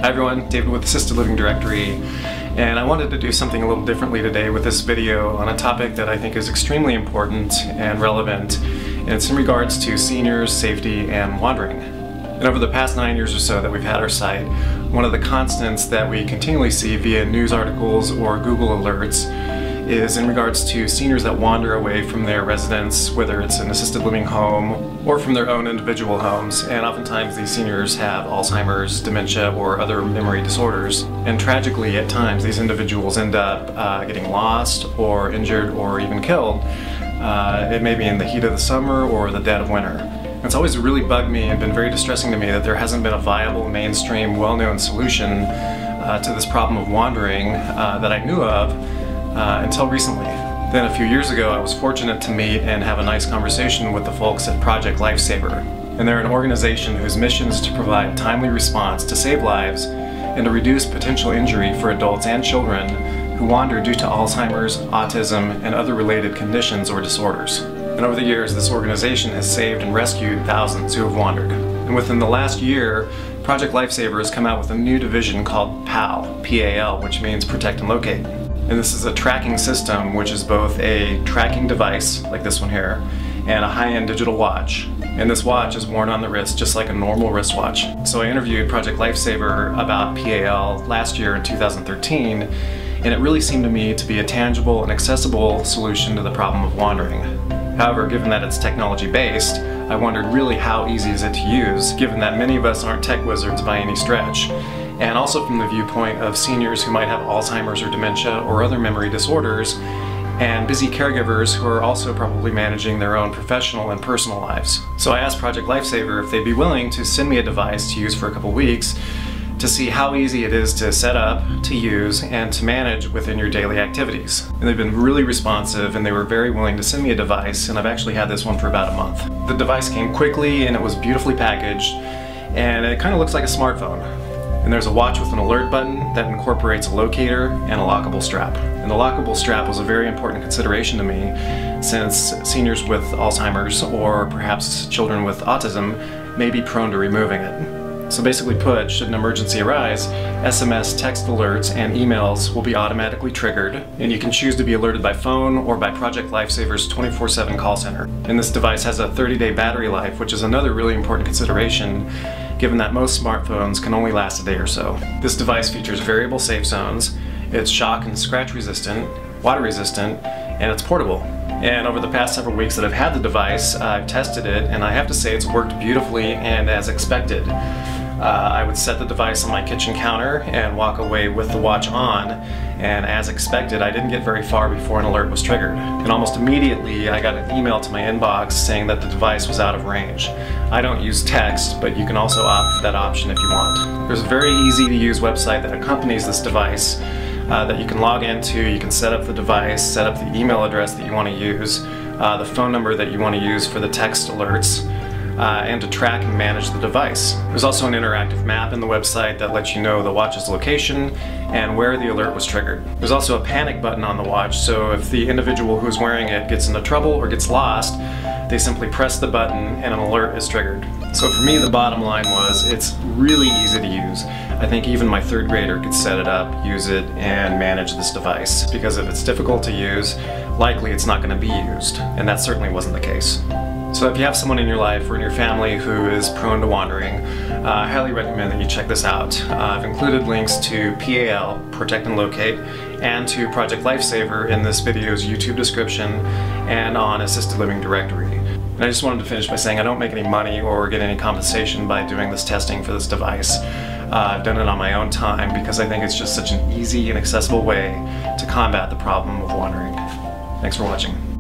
Hi everyone, David with Assisted Living Directory, and I wanted to do something a little differently today with this video on a topic that I think is extremely important and relevant, and it's in regards to seniors, safety, and wandering. And over the past 9 years or so that we've had our site, one of the constants that we continually see via news articles or Google alerts is in regards to seniors that wander away from their residence, whether it's an assisted living home or from their own individual homes. And oftentimes these seniors have Alzheimer's, dementia, or other memory disorders. And tragically, at times, these individuals end up getting lost or injured or even killed. It may be in the heat of the summer or the dead of winter. It's always really bugged me and been very distressing to me that there hasn't been a viable, mainstream, well-known solution to this problem of wandering that I knew of until recently. Then a few years ago, I was fortunate to meet and have a nice conversation with the folks at Project Lifesaver. And they're an organization whose mission is to provide timely response to save lives and to reduce potential injury for adults and children who wander due to Alzheimer's, autism, and other related conditions or disorders. And over the years, this organization has saved and rescued thousands who have wandered. And within the last year, Project Lifesaver has come out with a new division called PAL, P-A-L, which means Protect and Locate. And this is a tracking system which is both a tracking device, like this one here, and a high-end digital watch. And this watch is worn on the wrist just like a normal wristwatch. So I interviewed Project Lifesaver about PAL last year in 2013, and it really seemed to me to be a tangible and accessible solution to the problem of wandering. However, given that it's technology-based, I wondered really how easy is it to use, given that many of us aren't tech wizards by any stretch. And also from the viewpoint of seniors who might have Alzheimer's or dementia or other memory disorders, and busy caregivers who are also probably managing their own professional and personal lives. So I asked Project Lifesaver if they'd be willing to send me a device to use for a couple weeks to see how easy it is to set up, to use, and to manage within your daily activities. And they've been really responsive, and they were very willing to send me a device, and I've actually had this one for about a month. The device came quickly, and it was beautifully packaged, and it kind of looks like a smartphone. And there's a watch with an alert button that incorporates a locator and a lockable strap. And the lockable strap was a very important consideration to me, since seniors with Alzheimer's or perhaps children with autism may be prone to removing it. So basically put, should an emergency arise, SMS, text alerts, and emails will be automatically triggered, and you can choose to be alerted by phone or by Project Lifesaver's 24/7 call center. And this device has a 30-day battery life, which is another really important consideration, given that most smartphones can only last a day or so. This device features variable safe zones, it's shock and scratch resistant, water resistant, and it's portable. And over the past several weeks that I've had the device, I've tested it, and I have to say it's worked beautifully and as expected. I would set the device on my kitchen counter and walk away with the watch on, and as expected, I didn't get very far before an alert was triggered. And almost immediately, I got an email to my inbox saying that the device was out of range. I don't use text, but you can also opt for that option if you want. There's a very easy to use website that accompanies this device that you can log into. You can set up the device, set up the email address that you want to use, the phone number that you want to use for the text alerts, and to track and manage the device. There's also an interactive map in the website that lets you know the watch's location and where the alert was triggered. There's also a panic button on the watch, so if the individual who's wearing it gets into trouble or gets lost, they simply press the button and an alert is triggered. So for me, the bottom line was it's really easy to use. I think even my third grader could set it up, use it, and manage this device, because if it's difficult to use, likely it's not going to be used, and that certainly wasn't the case. So if you have someone in your life or in your family who is prone to wandering, I highly recommend that you check this out. I've included links to PAL, Protect and Locate, and to Project Lifesaver in this video's YouTube description and on Assisted Living Directory. And I just wanted to finish by saying I don't make any money or get any compensation by doing this testing for this device. I've done it on my own time because I think it's just such an easy and accessible way to combat the problem of wandering. Thanks for watching.